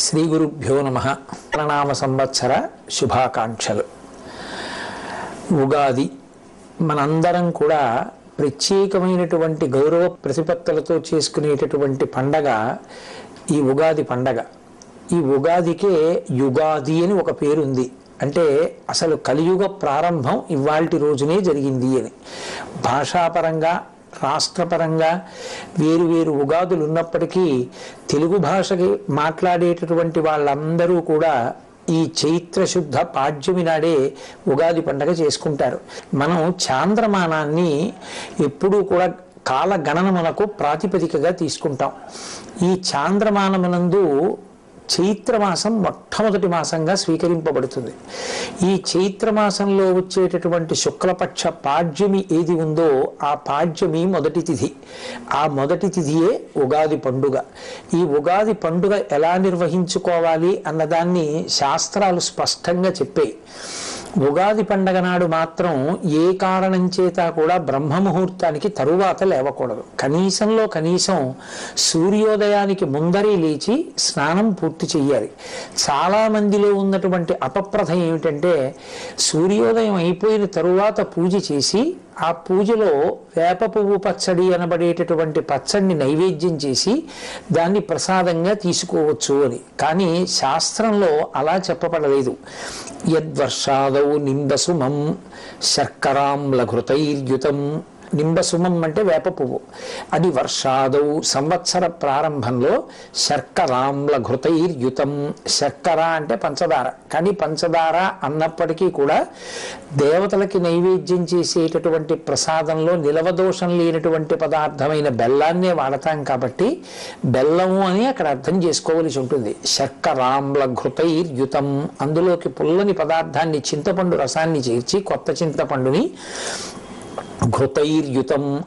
శ్రీ గురుభ్యో నమః. ప్రణామ సంవత్సర శుభాకాంక్షలు. ఉగాది మనందరం కూడా ప్రత్యేకమైనటువంటి గౌరవ ప్రతిపత్తులతో చేసుకునేటటువంటి పండగ ఈ ఉగాది పండగ. ఈ ఉగాదికే యుగాది అని ఒక పేరుంది. అంటే అసలు కలియుగ ప్రారంభం ఇవాల్టి రోజునే జరిగింది అని. భాషాపరంగా రాష్ట్రపరంగా వేరు వేరు ఉగాదులు ఉన్నప్పటికీ తెలుగు భాషకి మాట్లాడేటటువంటి వాళ్ళందరూ కూడా ఈ చైత్రశుద్ధ పాడ్యమి నాడే ఉగాది పండగ చేసుకుంటారు. మనం చాంద్రమానాన్ని ఎప్పుడూ కూడా కాలగణనమునకు ప్రాతిపదికగా తీసుకుంటాం. ఈ చాంద్రమానమునందు చైత్రమాసం మొట్టమొదటి మాసంగా స్వీకరింపబడుతుంది. ఈ చైత్రమాసంలో వచ్చేటటువంటి శుక్లపక్ష పాడ్యమి ఏది ఉందో ఆ పాడ్యమి మొదటి తిథి. ఆ మొదటి తిథియే ఉగాది పండుగ. ఈ ఉగాది పండుగ ఎలా నిర్వహించుకోవాలి అన్నదాన్ని శాస్త్రాలు స్పష్టంగా చెప్పాయి. ఉగాది పండగ నాడు మాత్రం ఏ కారణం చేత కూడా బ్రహ్మముహూర్తానికి తరువాత లేవకూడదు. కనీసంలో కనీసం సూర్యోదయానికి ముందరే లేచి స్నానం పూర్తి చెయ్యాలి. చాలా మందిలో ఉన్నటువంటి అపప్రథ ఏమిటంటే సూర్యోదయం అయిపోయిన తరువాత పూజ చేసి ఆ పూజలో వేప పువ్వు పచ్చడి అనబడేటటువంటి పచ్చడిని నైవేద్యం చేసి దాన్ని ప్రసాదంగా తీసుకోవచ్చు అని. కానీ శాస్త్రంలో అలా చెప్పబడలేదు. యద్వర్షాదౌ నింబసుమం శర్కరాంలఘృతైర్యుతం. నింబసుమం అంటే వేప పువ్వు. అది వర్షాదౌ సంవత్సర ప్రారంభంలో శర్కరాంలఘృతైర్యుతం. శర్కర అంటే పంచదార. కానీ పంచదార అన్నప్పటికీ కూడా దేవతలకి నైవేద్యం చేసేటటువంటి ప్రసాదంలో నిలవదోషం లేనటువంటి పదార్థమైన బెల్లాన్నే వాడతాం కాబట్టి బెల్లము అని అక్కడ అర్థం చేసుకోవలసి ఉంటుంది. శర్కరాంలఘృతైర్యుతం. అందులోకి పుల్లని పదార్థాన్ని చింతపండు రసాన్ని చేర్చి కొత్త చింతపండుని ఘృతైర్యుతం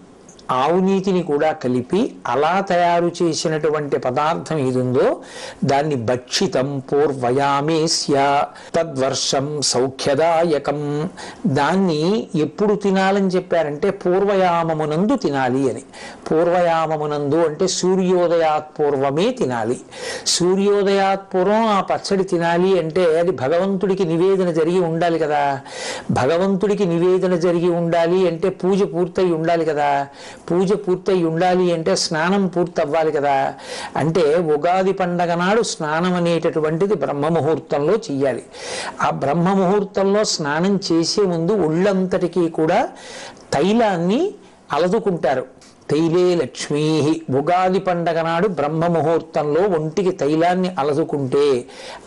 ఆవు నీతిని కూడా కలిపి అలా తయారు చేసినటువంటి పదార్థం ఏదుందో దాన్ని భక్షితం పూర్వయామేస్య తద్వర్షం సౌఖ్యదాయకం. దాన్ని ఎప్పుడు తినాలని చెప్పారంటే పూర్వయామమునందు తినాలి అని. పూర్వయామమునందు అంటే సూర్యోదయాత్ పూర్వమే తినాలి. సూర్యోదయాత్ పూర్వం ఆ పచ్చడి తినాలి అంటే అది భగవంతుడికి నివేదన జరిగి ఉండాలి కదా. భగవంతుడికి నివేదన జరిగి ఉండాలి అంటే పూజ పూర్తయి ఉండాలి కదా. పూజ పూర్తయి ఉండాలి అంటే స్నానం పూర్తి అవ్వాలి కదా. అంటే ఉగాది పండగ నాడు స్నానం అనేటటువంటిది బ్రహ్మముహూర్తంలో చెయ్యాలి. ఆ బ్రహ్మముహూర్తంలో స్నానం చేసే ముందు ఒళ్ళంతటికీ కూడా తైలాన్ని అలదుకుంటారు. తైలే లక్ష్మీ. ఉగాది పండగ నాడు బ్రహ్మముహూర్తంలో ఒంటికి తైలాన్ని అలదుకుంటే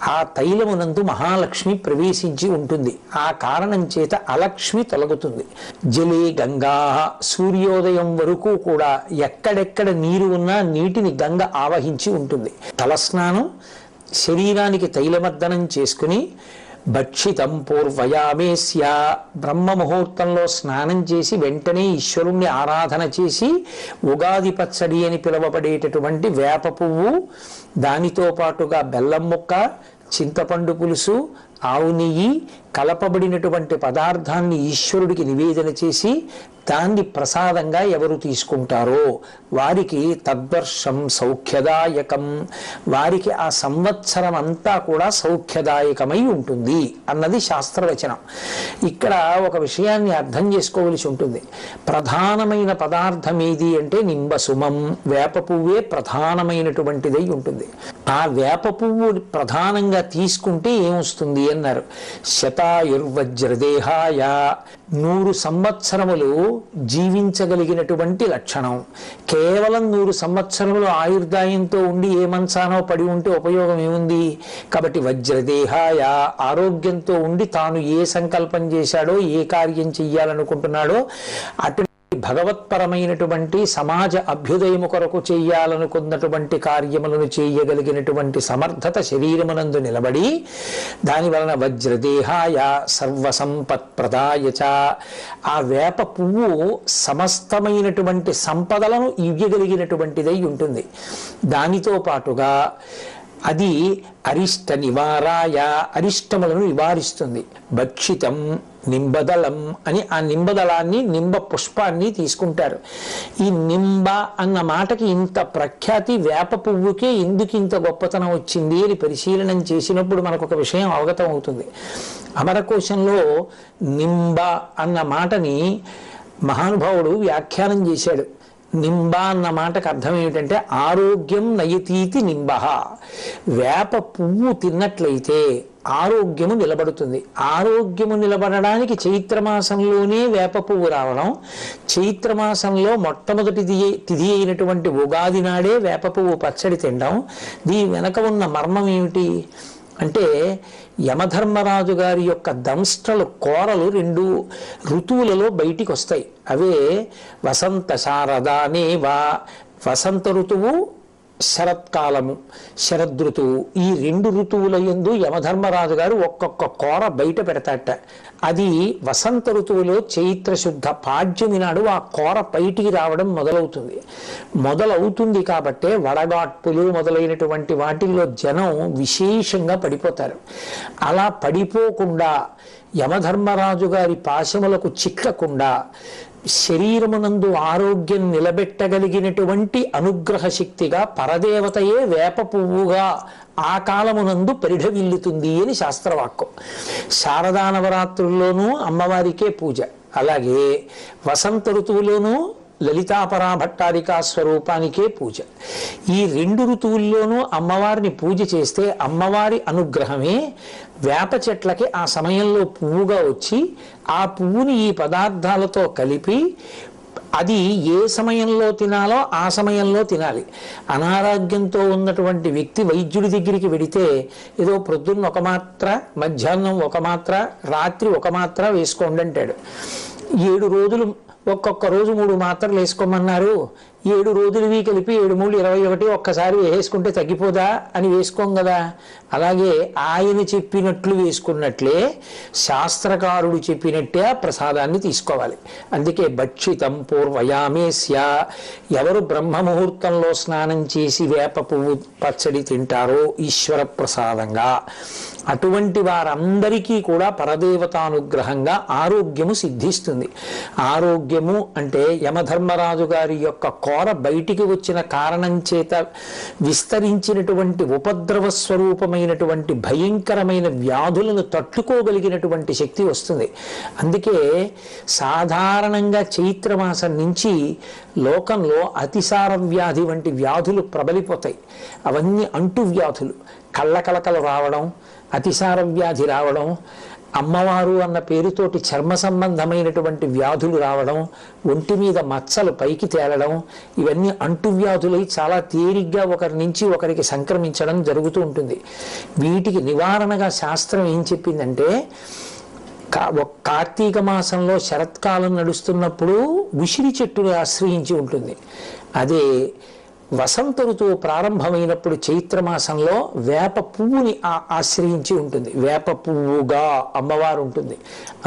ఆ తైలమునందు మహాలక్ష్మి ప్రవేశించి ఉంటుంది. ఆ కారణం చేత అలక్ష్మి తొలగుతుంది. జలే గంగా. సూర్యోదయం వరకు కూడా ఎక్కడెక్కడ నీరు ఉన్నా నీటిని గంగ ఆవహించి ఉంటుంది. తలస్నానం శరీరానికి తైలమర్దనం చేసుకుని భక్షితం పూర్వయామేస్య. బ్రహ్మముహూర్తంలో స్నానం చేసి వెంటనే ఈశ్వరుణ్ణి ఆరాధన చేసి ఉగాది పచ్చడి అని పిలువబడేటటువంటి వేప పువ్వు, దానితో పాటుగా బెల్లం ముక్క, చింతపండు పులుసు, ఆవు నెయ్యి కలపబడినటువంటి పదార్థాన్ని ఈశ్వరుడికి నివేదన చేసి దాన్ని ప్రసాదంగా ఎవరు తీసుకుంటారో వారికి తద్వర్షం సౌఖ్యదాయకం. వారికి ఆ సంవత్సరం అంతా కూడా సౌఖ్యదాయకమై ఉంటుంది అన్నది శాస్త్రవచనం. ఇక్కడ ఒక విషయాన్ని అర్థం చేసుకోవలసి ఉంటుంది. ప్రధానమైన పదార్థం ఏది అంటే నింబసుమం. వేప పువ్వే ప్రధానమైనటువంటిదై ఉంటుంది. ఆ వేప పువ్వు ప్రధానంగా తీసుకుంటే ఏమొస్తుంది అన్నారు. శతాయుర్వజ్రదేహాయ. 100 సంవత్సరములు జీవించగలిగినటువంటి లక్షణం. కేవలం 100 సంవత్సరములు ఆయుర్దాయంతో ఉండి ఏ మంచానో పడి ఉంటే ఉపయోగం ఏముంది. కాబట్టి వజ్రదేహాయ. ఆరోగ్యంతో ఉండి తాను ఏ సంకల్పం చేశాడో ఏ కార్యం చెయ్యాలనుకుంటున్నాడో అటు భగవత్పరమైనటువంటి సమాజ అభ్యుదయము కొరకు చేయాలనుకున్నటువంటి కార్యములను చేయగలిగినటువంటి సమర్థత శరీరమునందు నిలబడి దాని వలన వజ్రదేహాయ సర్వసంపత్ప్రదాయచ. ఆ వేప పువ్వు సమస్తమైనటువంటి సంపదలను ఇవ్వగలిగినటువంటిదై ఉంటుంది. దానితో పాటుగా అది అరిష్ట నివారాయ. అరిష్టములను నివారిస్తుంది. భక్షితం నింబదళం అని ఆ నింబదళాన్ని నింబ పుష్పాన్ని తీసుకుంటారు. ఈ నింబ అన్న మాటకి ఇంత ప్రఖ్యాతి వేప పువ్వుకే ఎందుకు ఇంత గొప్పతనం వచ్చింది అని పరిశీలనం చేసినప్పుడు మనకు ఒక విషయం అవగతం అవుతుంది. అమరకోశంలో నింబ అన్న మాటని మహానుభావుడు వ్యాఖ్యానం చేశాడు. నింబ అన్న మాటకు అర్థం ఏమిటంటే ఆరోగ్యం నయతీతి నింబ. వేప పువ్వు తిన్నట్లయితే ఆరోగ్యము నిలబడుతుంది. ఆరోగ్యము నిలబడడానికి చైత్రమాసంలోనే వేప పువ్వు రావడం, చైత్రమాసంలో మొట్టమొదటి తిథి అయినటువంటి ఉగాది నాడే వేప పువ్వు పచ్చడి తినడం, దీని వెనక ఉన్న మర్మం ఏమిటి అంటే యమధర్మరాజు గారి యొక్క దంష్ట్రలు కోరలు 2 ఋతువులలో బయటికి వస్తాయి. అవే వసంత శారదానేవా, వసంత ఋతువు, శరత్కాలము, శరదృతువు. ఈ 2 ఋతువుల యందు యమధర్మరాజు గారు ఒక్కొక్క కోర బయట పెడతాట. అది వసంత ఋతువులో చైత్రశుద్ధ పాడ్యమి నాడు ఆ కోర బయటికి రావడం మొదలవుతుంది. కాబట్టే వడగాట్పులు మొదలైనటువంటి వాటిల్లో జనం విశేషంగా పడిపోతారు. అలా పడిపోకుండా యమధర్మరాజు గారి పాశములకు చిక్కకుండా శరీరమునందు ఆరోగ్యం నిలబెట్టగలిగినటువంటి అనుగ్రహ శక్తిగా పరదేవతయే వేప పువ్వుగా ఆ కాలమునందు పరిఢవిల్లుతుంది అని శాస్త్రవాక్యం. శారదా నవరాత్రుల్లోనూ అమ్మవారికే పూజ, అలాగే వసంత ఋతువులోనూ లలితాపరా భట్టారికా స్వరూపానికే పూజ. ఈ 2 ఋతువుల్లోనూ అమ్మవారిని పూజ చేస్తే అమ్మవారి అనుగ్రహమే వేప చెట్లకి ఆ సమయంలో పువ్వుగా వచ్చి ఆ పువ్వుని ఈ పదార్థాలతో కలిపి అది ఏ సమయంలో తినాలో ఆ సమయంలో తినాలి. అనారోగ్యంతో ఉన్నటువంటి వ్యక్తి వైద్యుడి దగ్గరికి వెడితే ఏదో ప్రొద్దున్న 1 మాత్ర, మధ్యాహ్నం 1 మాత్ర, రాత్రి 1 మాత్ర వేసుకోండి అంటాడు. 7 రోజులు ఒక్కొక్క రోజు 3 మాత్రలు వేసుకోమన్నారు. 7 రోజులవి కలిపి 7 3 21 ఒక్కసారి వేసుకుంటే తగ్గిపోదా అని వేసుకోం కదా. అలాగే ఆయన చెప్పినట్లు వేసుకున్నట్లే శాస్త్రకారుడు చెప్పినట్టే ఆ ప్రసాదాన్ని తీసుకోవాలి. అందుకే భక్షితం పూర్వయామేస్య, ఎవరు బ్రహ్మముహూర్తంలో స్నానం చేసి వేప పువ్వు పచ్చడి తింటారో ఈశ్వర ప్రసాదంగా, అటువంటి వారందరికీ కూడా పరదేవతానుగ్రహంగా ఆరోగ్యము సిద్ధిస్తుంది. ఆరోగ్యము అంటే యమధర్మరాజు గారి యొక్క కోర బయటికి వచ్చిన కారణం చేత విస్తరించినటువంటి ఉపద్రవ స్వరూపమైనటువంటి భయంకరమైన వ్యాధులను తట్టుకోగలిగినటువంటి శక్తి వస్తుంది. అందుకే సాధారణంగా చైత్రమాసం నుంచి లోకంలో అతిసార వ్యాధి వంటి వ్యాధులు ప్రబలిపోతాయి. అవన్నీ అంటువ్యాధులు, కళ్ళకలకలు రావడం, అతిసార వ్యాధి రావడం, అమ్మవారు అన్న పేరుతోటి చర్మ సంబంధమైనటువంటి వ్యాధులు రావడం, ఒంటి మీద మచ్చలు పైకి తేలడం, ఇవన్నీ అంటువ్యాధులై చాలా తేలిగ్గా ఒకరి నుంచి ఒకరికి సంక్రమించడం జరుగుతూ ఉంటుంది. వీటికి నివారణగా శాస్త్రం ఏం చెప్పిందంటే, కార్తీక మాసంలో శరత్కాలం నడుస్తున్నప్పుడు ఉసిరి చెట్టును ఆశ్రయించి ఉంటుంది. అదే వసంత ఋతువు ప్రారంభమైనప్పుడు చైత్రమాసంలో వేప పువ్వుని ఆశ్రయించి ఉంటుంది. వేప పువ్వుగా అమ్మవారు ఉంటుంది.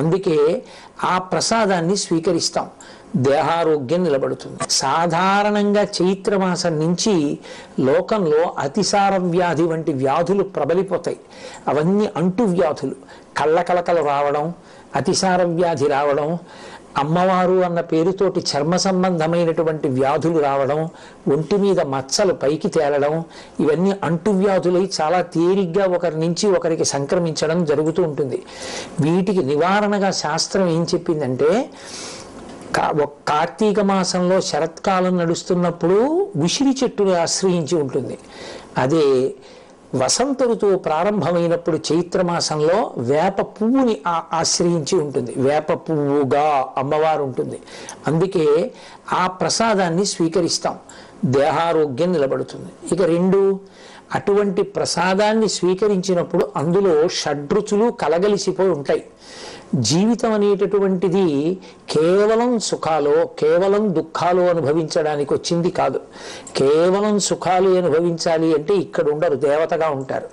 అందుకే ఆ ప్రసాదాన్ని స్వీకరిస్తాం, దేహారోగ్యం నిలబడుతుంది. సాధారణంగా చైత్రమాసం నుంచి లోకంలో అతిసార వ్యాధి వంటి వ్యాధులు ప్రబలిపోతాయి. అవన్నీ అంటువ్యాధులు, కళ్ళకలకలు రావడం, అతిసార వ్యాధి రావడం, అమ్మవారు అన్న పేరుతోటి చర్మ సంబంధమైనటువంటి వ్యాధులు రావడం, ఒంటి మీద మచ్చలు పైకి తేలడం, ఇవన్నీ అంటువ్యాధులై చాలా తేలిగ్గా ఒకరి నుంచి ఒకరికి సంక్రమించడం జరుగుతూ ఉంటుంది. వీటికి నివారణగా శాస్త్రం ఏం చెప్పిందంటే, కార్తీక మాసంలో శరత్కాలం నడుస్తున్నప్పుడు ఉసిరి చెట్టును ఆశ్రయించి ఉంటుంది. అదే వసంత ఋతువు ప్రారంభమైనప్పుడు చైత్రమాసంలో వేప పువ్వుని ఆశ్రయించి ఉంటుంది. వేప పువ్వుగా అమ్మవారు ఉంటుంది. అందుకే ఆ ప్రసాదాన్ని స్వీకరిస్తాం, దేహారోగ్యం నిలబడుతుంది. ఇక 2, అటువంటి ప్రసాదాన్ని స్వీకరించినప్పుడు అందులో షడ్రుచులు కలగలిసిపోయి ఉంటాయి. జీవితం అనేటటువంటిది కేవలం సుఖాలు, కేవలం దుఃఖాలు అనుభవించడానికి వచ్చింది కాదు. కేవలం సుఖాలు అనుభవించాలి అంటే ఇక్కడ ఉండరు, దేవతగా ఉంటారు.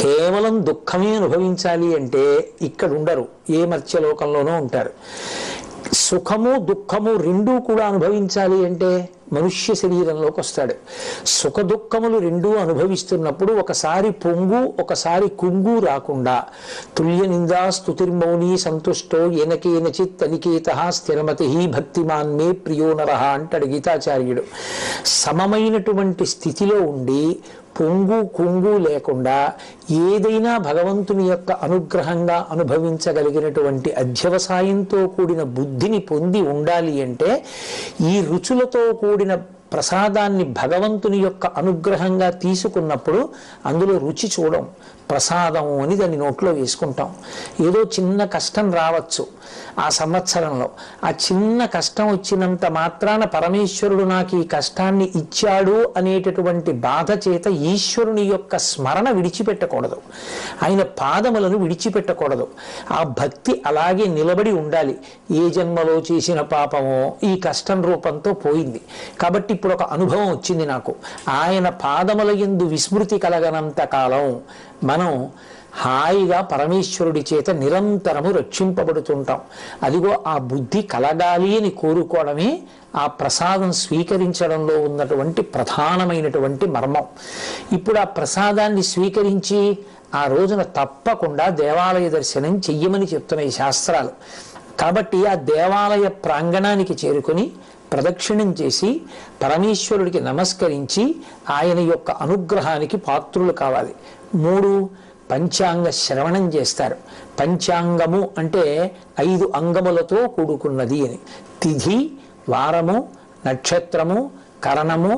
కేవలం దుఃఖమే అనుభవించాలి అంటే ఇక్కడ ఉండరు, ఏ మర్త్యలోకంలోనూ ఉంటారు. సుఖము దుఃఖము 2 కూడా అనుభవించాలి అంటే మనుష్య శరీరంలోకి వస్తాడు. సుఖ దుఃఖములు రెండూ అనుభవిస్తున్నప్పుడు ఒకసారి పొంగు ఒకసారి కుంగు రాకుండా తుల్య నిందా స్తుతిర్మౌని సంతుష్టో ఏనకేనచిత్ అనికేత స్థిరమతి భక్తిమాన్ మే ప్రియో నరః అంటాడు గీతాచార్యుడు. సమమైనటువంటి స్థితిలో ఉండి పొంగు కుంగు లేకుండా ఏదైనా భగవంతుని యొక్క అనుగ్రహంగా అనుభవించగలిగినటువంటి అధ్యవసాయంతో కూడిన బుద్ధిని పొంది ఉండాలి అంటే ఈ రుచులతో కూడిన ప్రసాదాన్ని భగవంతుని యొక్క అనుగ్రహంగా తీసుకున్నప్పుడు అందులో రుచి చూడం, ప్రసాదం అని దాన్ని నోట్లో వేసుకుంటాం. ఏదో చిన్న కష్టం రావచ్చు ఆ సంవత్సరంలో, ఆ చిన్న కష్టం వచ్చినంత మాత్రాన పరమేశ్వరుడు నాకు ఈ కష్టాన్ని ఇచ్చాడు అనేటటువంటి బాధ చేత ఈశ్వరుని యొక్క స్మరణ విడిచిపెట్టకూడదు, ఆయన పాదములను విడిచిపెట్టకూడదు. ఆ భక్తి అలాగే నిలబడి ఉండాలి. ఏ జన్మలో చేసిన పాపమో ఈ కష్టం రూపంతో పోయింది కాబట్టి ఇప్పుడు ఒక అనుభవం వచ్చింది నాకు, ఆయన పాదముల యందు విస్మృతి కలగనంత కాలం మనం హాయిగా పరమేశ్వరుడి చేత నిరంతరము రక్షింపబడుతుంటాం. అదిగో ఆ బుద్ధి కలగాలి అని కోరుకోవడమే ఆ ప్రసాదం స్వీకరించడంలో ఉన్నటువంటి ప్రధానమైనటువంటి మర్మం. ఇప్పుడు ఆ ప్రసాదాన్ని స్వీకరించి ఆ రోజున తప్పకుండా దేవాలయ దర్శనం చెయ్యమని చెప్తున్నాయి శాస్త్రాలు. కాబట్టి ఆ దేవాలయ ప్రాంగణానికి చేరుకొని ప్రదక్షిణం చేసి పరమేశ్వరుడికి నమస్కరించి ఆయన యొక్క అనుగ్రహానికి పాత్రులు కావాలి. 3 పంచాంగ శ్రవణం చేస్తారు. పంచాంగము అంటే 5 అంగములతో కూడుకున్నది అని. తిథి, వారము, నక్షత్రము, కరణము,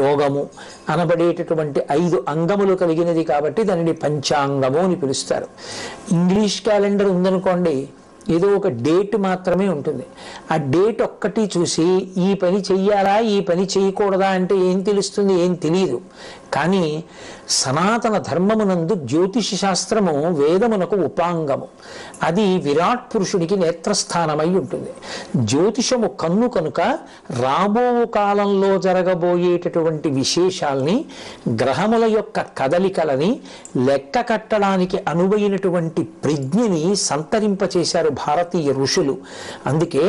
యోగము అనబడేటటువంటి 5 అంగములు కలిగినది కాబట్టి దానిని పంచాంగము అని పిలుస్తారు. ఇంగ్లీష్ క్యాలెండర్ ఉందనుకోండి, ఏదో ఒక డేట్ మాత్రమే ఉంటుంది. ఆ డేట్ ఒక్కటి చూసి ఈ పని చెయ్యాలా ఈ పని చేయకూడదా అంటే ఏం తెలుస్తుంది? ఏం తెలియదు. కానీ సనాతన ధర్మమునందు జ్యోతిష శాస్త్రము వేదమునకు ఉపాంగము. అది విరాట్ పురుషుడికి నేత్రస్థానమై ఉంటుంది. జ్యోతిషము కన్ను కనుక రాబో కాలంలో జరగబోయేటటువంటి విశేషాల్ని, గ్రహముల యొక్క కదలికలని లెక్క కట్టడానికి అనువైనటువంటి ప్రజ్ఞని సంతరింపచేశారు భారతీయ ఋషులు. అందుకే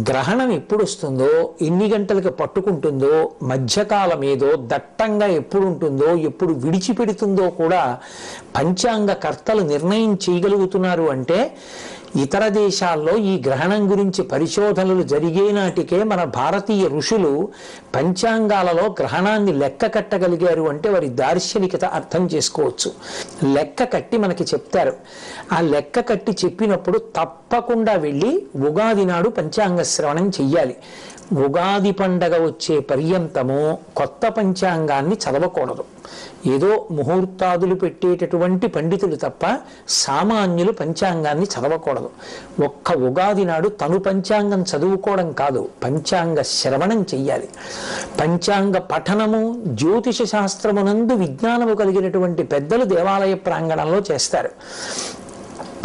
గ్రహణం ఎప్పుడు వస్తుందో, ఎన్ని గంటలకు పట్టుకుంటుందో, మధ్యకాలం ఏదో, దట్టంగా ఎప్పుడు ఉంటుందో, ఎప్పుడు విడిచిపెడుతుందో కూడా పంచాంగ కర్తలు నిర్ణయం చేయగలుగుతున్నారు. అంటే ఇతర దేశాల్లో ఈ గ్రహణం గురించి పరిశోధనలు జరిగే నాటికే మన భారతీయ ఋషులు పంచాంగాలలో గ్రహణాన్ని లెక్క కట్టగలిగారు అంటే వారి దార్శనికత అర్థం చేసుకోవచ్చు. లెక్క కట్టి మనకి చెప్తారు. ఆ లెక్క కట్టి చెప్పినప్పుడు తప్పకుండా వెళ్ళి ఉగాది నాడు పంచాంగ శ్రవణం చెయ్యాలి. ఉగాది పండగ వచ్చే పర్యంతము కొత్త పంచాంగాన్ని చదవకూడదు. ఏదో ముహూర్తాదులు పెట్టేటటువంటి పండితులు తప్ప సామాన్యులు పంచాంగాన్ని చదవకూడదు. ఒక్క ఉగాది నాడు తను పంచాంగం చదువుకోవడం కాదు, పంచాంగ శ్రవణం చెయ్యాలి. పంచాంగ పఠనము జ్యోతిష శాస్త్రమునందు విజ్ఞానము కలిగినటువంటి పెద్దలు దేవాలయ ప్రాంగణంలో చేస్తారు.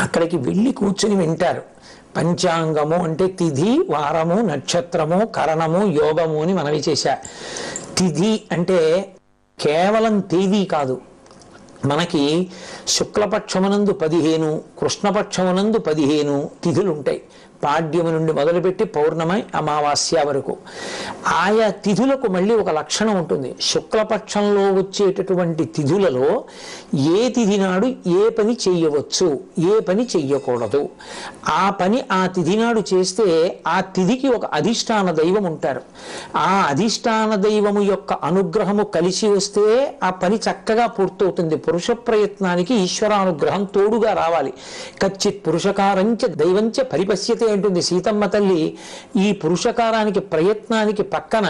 అక్కడికి వెళ్ళి కూర్చుని వింటారు. పంచాంగము అంటే తిథి, వారము, నక్షత్రము, కరణము, యోగము అని మనవి చేశా. తిథి అంటే కేవలం తేదీ కాదు. మనకి శుక్లపక్షమునందు 15, కృష్ణపక్షమునందు 15 తిథులు ఉంటాయి. పాడ్యము నుండి మొదలుపెట్టి పౌర్ణమి, అమావాస్య వరకు. ఆయా తిథులకు మళ్ళీ ఒక లక్షణం ఉంటుంది. శుక్లపక్షంలో వచ్చేటటువంటి తిథులలో ఏ తిథి నాడు ఏ పని చెయ్యవచ్చు, ఏ పని చెయ్యకూడదు. ఆ పని ఆ తిథి నాడు చేస్తే ఆ తిథికి ఒక అధిష్టాన దైవం ఉంటారు. ఆ అధిష్టాన దైవము యొక్క అనుగ్రహము కలిసి వస్తే ఆ పని చక్కగా పూర్తవుతుంది. పురుష ప్రయత్నానికి ఈశ్వరానుగ్రహం తోడుగా రావాలి. కచ్చిత్ పురుషకారంచ దైవంచ పరిపశ్యతే అంటుంది సీతమ్మ తల్లి. ఈ పురుషకారానికి ప్రయత్నానికి పక్కన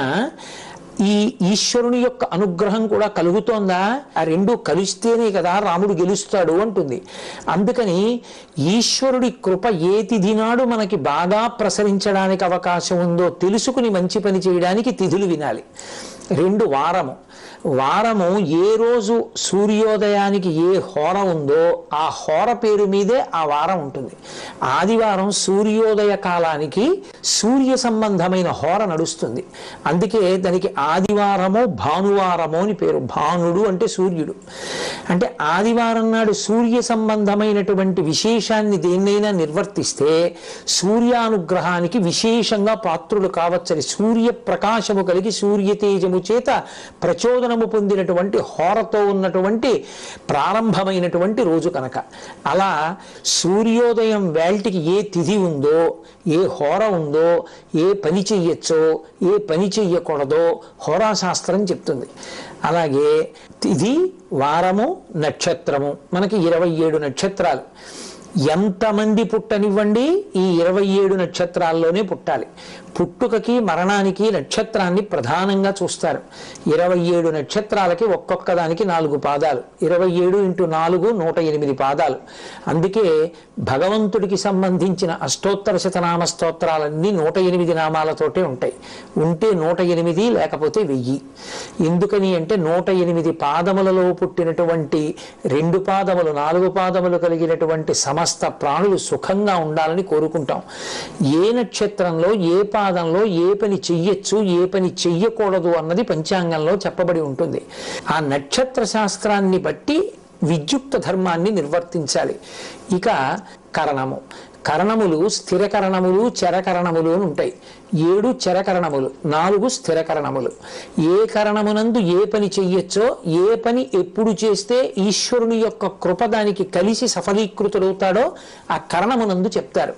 ఈ ఈశ్వరుని యొక్క అనుగ్రహం కూడా కలుగుతోందా? ఆ రెండు కలిస్తేనే కదా రాముడు గెలుస్తాడు అంటుంది. అందుకని ఈశ్వరుడి కృప ఏ తిథి నాడు మనకి బాగా ప్రసరించడానికి అవకాశం ఉందో తెలుసుకుని మంచి పని చేయడానికి తిథులు వినాలి. 2 వారము. వారము ఏ రోజు సూర్యోదయానికి ఏ హోర ఉందో ఆ హోర పేరు మీదే ఆ వారం ఉంటుంది. ఆదివారం సూర్యోదయ కాలానికి సూర్య సంబంధమైన హోర నడుస్తుంది. అందుకే దానికి ఆదివారమో భానువారమో అని పేరు. భానుడు అంటే సూర్యుడు. అంటే ఆదివారం నాడు సూర్య సంబంధమైనటువంటి విశేషాన్ని దేన్నైనా నిర్వర్తిస్తే సూర్యానుగ్రహానికి విశేషంగా పాత్రులు కావచ్చని, సూర్య ప్రకాశము కలిగి సూర్య తేజము చేత ప్రచోదనము పొందినటువంటి హోరతో ఉన్నటువంటి ప్రారంభమైనటువంటి రోజు కనుక. అలా సూర్యోదయం వేల్టికి ఏ తిథి ఉందో, ఏ హోర ఉందో, ఏ పని చెయ్యొచ్చో ఏ పని చెయ్యకూడదో హోరాశాస్త్రం చెప్తుంది. అలాగే తిథి, వారము, నక్షత్రము, మనకి 27 నక్షత్రాలు. ఎంతమంది పుట్టనివ్వండి ఈ 27 నక్షత్రాల్లోనే పుట్టాలి. పుట్టుకకి మరణానికి నక్షత్రాన్ని ప్రధానంగా చూస్తారు. 27 నక్షత్రాలకి ఒక్కొక్క దానికి 4 పాదాలు. 27 × 4 108 పాదాలు. అందుకే భగవంతుడికి సంబంధించిన అష్టోత్తర శతనామ స్తోత్రాలన్నీ 108 నామాలతోటే ఉంటాయి. ఉంటే 108, లేకపోతే 1000. ఎందుకని అంటే 108 పాదములలో పుట్టినటువంటి 2 పాదములు 4 పాదములు కలిగినటువంటి సమస్త ప్రాణులు సుఖంగా ఉండాలని కోరుకుంటాం. ఏ నక్షత్రంలో ఏ పాదంలో ఏ పని చెయ్యొచ్చు ఏ పని చెయ్యకూడదు అన్నది పంచాంగంలో చెప్పబడి ఉంటుంది. ఆ నక్షత్ర శాస్త్రాన్ని బట్టి విద్యుక్త ధర్మాన్ని నిర్వర్తించాలి. ఇక కరణము. కరణములు స్థిరకరణములు చరకరణములు అని ఉంటాయి. 7 చరకరణములు, 4 స్థిరకరణములు. ఏ కరణమునందు ఏ పని చెయ్యొచ్చో, ఏ పని ఎప్పుడు చేస్తే ఈశ్వరుని యొక్క కృప దానికి కలిసి సఫలీకృతుడవుతాడో ఆ కరణమునందు చెప్తారు.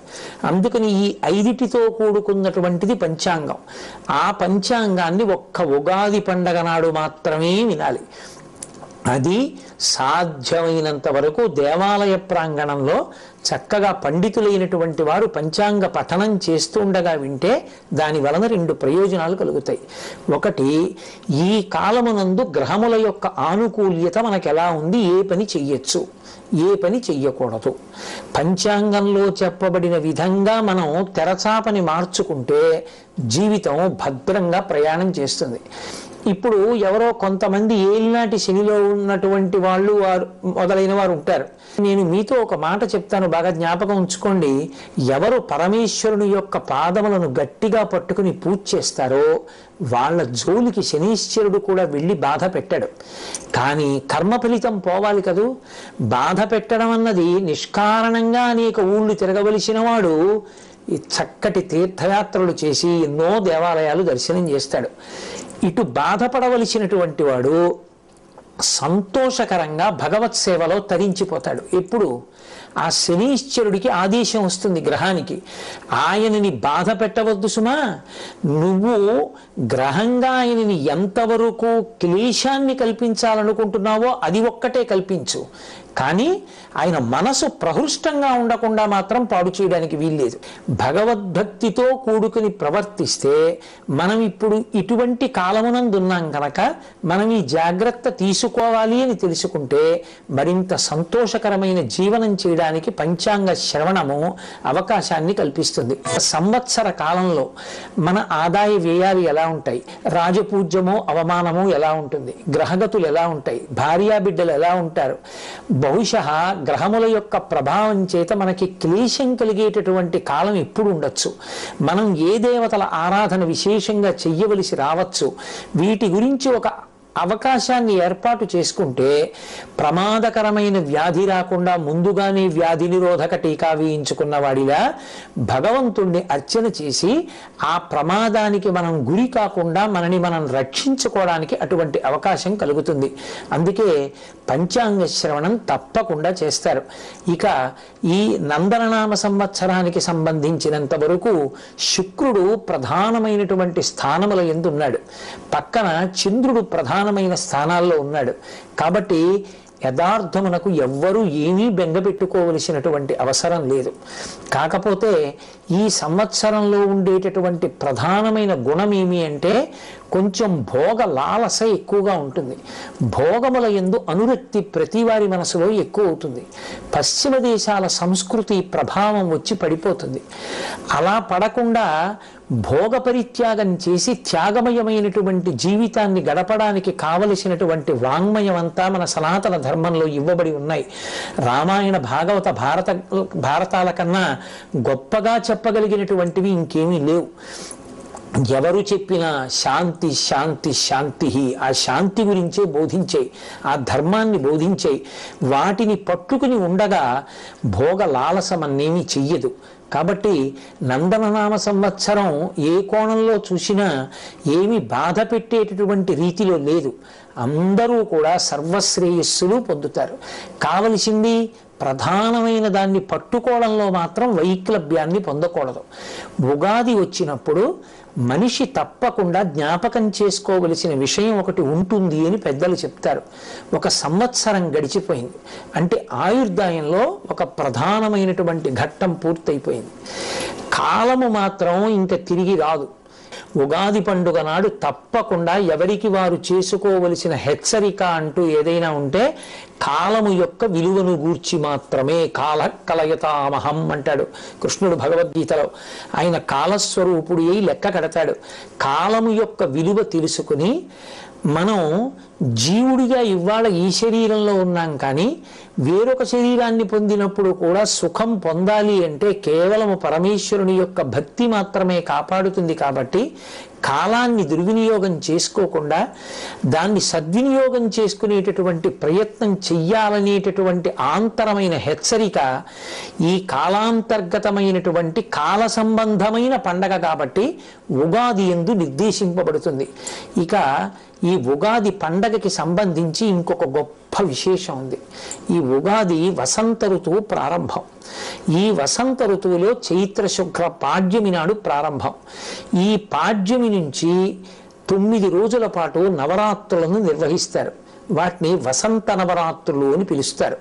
అందుకని ఈ 5టితో కూడుకున్నటువంటిది పంచాంగం. ఆ పంచాంగాన్ని ఒక్క ఉగాది పండగ నాడు మాత్రమే వినాలి. అది సాధ్యమైనంత వరకు దేవాలయ ప్రాంగణంలో చక్కగా పండితులైనటువంటి వారు పంచాంగ పఠనం చేస్తుండగా వింటే దాని వలన 2 ప్రయోజనాలు కలుగుతాయి. ఒకటి, ఈ కాలమునందు గ్రహముల యొక్క ఆనుకూల్యత మనకు ఎలా ఉంది, ఏ పని చెయ్యొచ్చు ఏ పని చెయ్యకూడదు. పంచాంగంలో చెప్పబడిన విధంగా మనం తెరచాపని మార్చుకుంటే జీవితం భద్రంగా ప్రయాణం చేస్తుంది. ఇప్పుడు ఎవరో కొంతమంది ఏలినాటి శనిలో ఉన్నటువంటి వాళ్ళు మొదలైన వారు ఉంటారు. నేను మీతో ఒక మాట చెప్తాను, బాగా జ్ఞాపకం ఉంచుకోండి. ఎవరు పరమేశ్వరుని యొక్క పాదములను గట్టిగా పట్టుకుని పూజ చేస్తారో వాళ్ళ జోలికి శనీశ్వరుడు కూడా వెళ్ళి బాధ పెట్టాడు. కానీ కర్మ ఫలితం పోవాలి కదూ. బాధ పెట్టడం అన్నది నిష్కారణంగా అనేక ఊళ్ళు తిరగవలసిన వాడు ఈ చక్కటి తీర్థయాత్రలు చేసి ఎన్నో దేవాలయాలు దర్శనం చేస్తాడు. ఇటు బాధపడవలసినటువంటి వాడు సంతోషకరంగా భగవత్ సేవలో తరించిపోతాడు. ఎప్పుడు ఆ శనీశ్వరుడికి ఆదేశం వస్తుంది గ్రహానికి, ఆయనని బాధ పెట్టవద్దు సుమా, నువ్వు గ్రహంగా ఆయనని ఎంతవరకు క్లేశాన్ని కల్పించాలనుకుంటున్నావో అది ఒక్కటే కల్పించు, కానీ ఆయన మనసు ప్రహృష్టంగా ఉండకుండా మాత్రం పాడు చేయడానికి వీల్లేదు. భగవద్భక్తితో కూడుకుని ప్రవర్తిస్తే మనం ఇప్పుడు ఇటువంటి కాలమునందున్నాం కనుక మనం ఈ జాగ్రత్త తీసుకోవాలి అని తెలుసుకుంటే మరింత సంతోషకరమైన జీవనం చేయడానికి పంచాంగ శ్రవణము అవకాశాన్ని కల్పిస్తుంది. సంవత్సర కాలంలో మన ఆదాయ వ్యయాలు ఎలా ఉంటాయి, రాజపూజ్యమో అవమానమో ఎలా ఉంటుంది, గ్రహగతులు ఎలా ఉంటాయి, భార్యాబిడ్డలు ఎలా ఉంటారు, బహుశః గ్రహముల యొక్క ప్రభావం చేత మనకి క్లేశం కలిగేటటువంటి కాలం ఎప్పుడు ఉండొచ్చు, మనం ఏ దేవతల ఆరాధన విశేషంగా చెయ్యవలసి రావచ్చు, వీటి గురించి ఒక అవకాశాన్ని ఏర్పాటు చేసుకుంటే ప్రమాదకరమైన వ్యాధి రాకుండా ముందుగానే వ్యాధి నిరోధక టీకా వేయించుకున్న వాడిలా భగవంతుణ్ణి అర్చన చేసి ఆ ప్రమాదానికి మనం గురి కాకుండా మనని మనం రక్షించుకోవడానికి అటువంటి అవకాశం కలుగుతుంది. అందుకే పంచాంగ శ్రవణం తప్పకుండా చేస్తారు. ఇక ఈ నందననామ సంవత్సరానికి సంబంధించినంత వరకు శుక్రుడు ప్రధానమైనటువంటి స్థానముల యందు ఉన్నాడు, పక్కన చంద్రుడు ప్రధానమైన స్థానాల్లో ఉన్నాడు. కాబట్టి యథార్థమునకు ఎవ్వరూ ఏమీ బెంగపెట్టుకోవలసినటువంటి అవసరం లేదు. కాకపోతే ఈ సంవత్సరంలో ఉండేటటువంటి ప్రధానమైన గుణం ఏమి అంటే కొంచెం భోగ లాలస ఎక్కువగా ఉంటుంది. భోగముల యందు అనురక్తి ప్రతి వారి మనసులో ఎక్కువ అవుతుంది. పశ్చిమ దేశాల సంస్కృతి ప్రభావం వచ్చి పడిపోతుంది. అలా పడకుండా భోగ పరిత్యాగం చేసి త్యాగమయమైనటువంటి జీవితాన్ని గడపడానికి కావలసినటువంటి వాంగ్మయం అంతా మన సనాతన ధర్మంలో ఇవ్వబడి ఉన్నాయి. రామాయణ భాగవత భారతాల కన్నా గొప్పగా చెప్పగలిగినటువంటివి ఇంకేమీ లేవు. ఎవరు చెప్పినా శాంతి శాంతి శాంతి, ఆ శాంతి గురించే బోధించే, ఆ ధర్మాన్ని బోధించే. వాటిని పట్టుకుని ఉండగా భోగ లాలసమన్నేమీ చెయ్యదు. కాబట్టి నందననామ సంవత్సరం ఏ కోణంలో చూసినా ఏమి బాధ పెట్టేటటువంటి రీతిలో లేదు. అందరూ కూడా సర్వశ్రేయస్సులు పొందుతారు. కావలసింది ప్రధానమైన దాన్ని పట్టుకోవడంలో మాత్రం వైక్లభ్యాన్ని పొందకూడదు. ఉగాది వచ్చినప్పుడు మనిషి తప్పకుండా జ్ఞాపకం చేసుకోవలసిన విషయం ఒకటి ఉంటుంది అని పెద్దలు చెప్తారు. ఒక సంవత్సరం గడిచిపోయింది అంటే ఆయుర్దాయంలో ఒక ప్రధానమైనటువంటి ఘట్టం పూర్తయిపోయింది. కాలము మాత్రం ఇంకా తిరిగి రాదు. ఉగాది పండుగ నాడు తప్పకుండా ఎవరికి వారు చేసుకోవలసిన హెచ్చరిక అంటూ ఏదైనా ఉంటే కాలము యొక్క విలువను గూర్చి మాత్రమే. కాల కలయతామహం అంటాడు కృష్ణుడు భగవద్గీతలో. ఆయన కాలస్వరూపుడు అయి లెక్క కడతాడు. కాలము యొక్క విలువ తెలుసుకుని మనం జీవుడిగా ఇవాళ ఈ శరీరంలో ఉన్నాం, కానీ వేరొక శరీరాన్ని పొందినప్పుడు కూడా సుఖం పొందాలి అంటే కేవలము పరమేశ్వరుని యొక్క భక్తి మాత్రమే కాపాడుతుంది. కాబట్టి కాలాన్ని దుర్వినియోగం చేసుకోకుండా దాన్ని సద్వినియోగం చేసుకునేటటువంటి ప్రయత్నం చెయ్యాలనేటటువంటి ఆంతరమైన హెచ్చరిక ఈ కాలాంతర్గతమైనటువంటి కాల సంబంధమైన పండగ కాబట్టి ఉగాది యందు నిర్దేశింపబడుతుంది. ఇక ఈ ఉగాది పండగకి సంబంధించి ఇంకొక గొప్ప విశేషం ఉంది. ఈ ఉగాది వసంత ఋతువు ప్రారంభం. ఈ వసంత ఋతువులో చైత్ర శుక్ల పాడ్యమి నాడు ప్రారంభం. ఈ పాడ్యమి నుంచి 9 రోజుల పాటు నవరాత్రులను నిర్వహిస్తారు. వాటిని వసంత నవరాత్రులు అని పిలుస్తారు.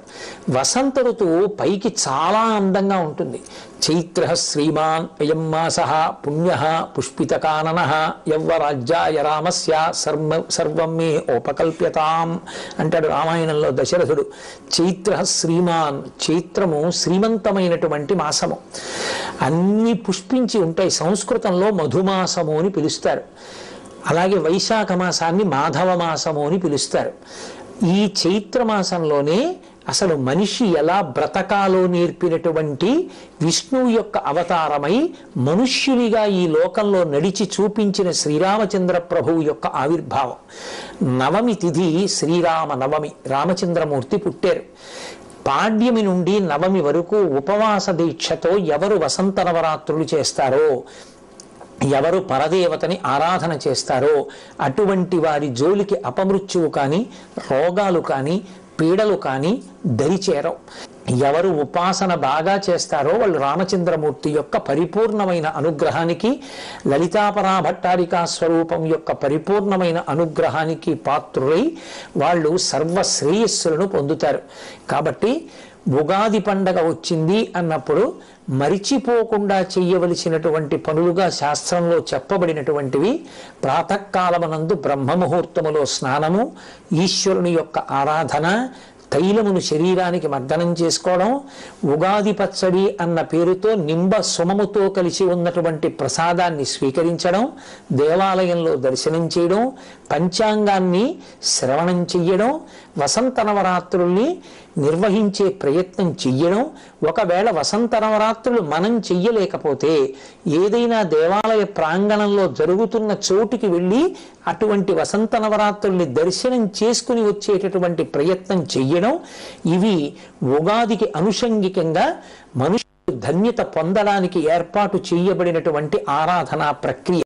వసంత ఋతువు పైకి చాలా అందంగా ఉంటుంది. చైత్ర శ్రీమాన్ అయం మాసః పుణ్యః పుష్పితకాననః యవ్వరాజ్యాయ రామస్య సర్వం మే ఉపకల్ప్యతాం అంటాడు రామాయణంలో దశరథుడు. చైత్ర శ్రీమాన్, చైత్రము శ్రీమంతమైనటువంటి మాసము. అన్ని పుష్పించి ఉంటాయి. సంస్కృతంలో మధుమాసము అని పిలుస్తారు. అలాగే వైశాఖ మాసాన్ని మాధవ మాసము అని పిలుస్తారు. ఈ చైత్రమాసంలోనే అసలు మనిషి ఎలా బ్రతకాలో నేర్పినటువంటి విష్ణువు యొక్క అవతారమై మనుష్యునిగా ఈ లోకంలో నడిచి చూపించిన శ్రీరామచంద్ర ప్రభువు యొక్క ఆవిర్భావం. నవమి తిథి శ్రీరామ నవమి, రామచంద్రమూర్తి పుట్టారు. పాడ్యమి నుండి నవమి వరకు ఉపవాస దీక్షతో ఎవరు వసంత నవరాత్రులు చేస్తారో, ఎవరు పరదేవతని ఆరాధన చేస్తారో అటువంటి వారి జోలికి అపమృత్యువు కానీ, రోగాలు కానీ, పీడలు కానీ దరిచేరవు. ఎవరు ఉపాసన బాగా చేస్తారో వాళ్ళు రామచంద్రమూర్తి యొక్క పరిపూర్ణమైన అనుగ్రహానికి, లలితాపరా భట్టారికా స్వరూపం యొక్క పరిపూర్ణమైన అనుగ్రహానికి పాత్రులై వాళ్ళు సర్వశ్రేయస్సులను పొందుతారు. కాబట్టి ఉగాది పండగ వచ్చింది అన్నప్పుడు మరిచిపోకుండా చెయ్యవలసినటువంటి పనులుగా శాస్త్రంలో చెప్పబడినటువంటివి ప్రాతకాలమునందు బ్రహ్మముహూర్తములో స్నానము, ఈశ్వరుని యొక్క ఆరాధన, తైలమును శరీరానికి మర్దనం చేసుకోవడం, ఉగాది పచ్చడి అన్న పేరుతో నింబ సుమముతో కలిసి ఉన్నటువంటి ప్రసాదాన్ని స్వీకరించడం, దేవాలయంలో దర్శనం చేయడం, పంచాంగాన్ని శ్రవణం చెయ్యడం, వసంత నవరాత్రుల్ని నిర్వహించే ప్రయత్నం చెయ్యడం. ఒకవేళ వసంత నవరాత్రులు మనం చెయ్యలేకపోతే ఏదైనా దేవాలయ ప్రాంగణంలో జరుగుతున్న చోటుకి వెళ్ళి అటువంటి వసంత నవరాత్రుల్ని దర్శనం చేసుకుని వచ్చేటటువంటి ప్రయత్నం చెయ్యడం. ఇవి ఉగాదికి అనుషంగికంగా మనుషులు ధన్యత పొందడానికి ఏర్పాటు చేయబడినటువంటి ఆరాధనా ప్రక్రియ.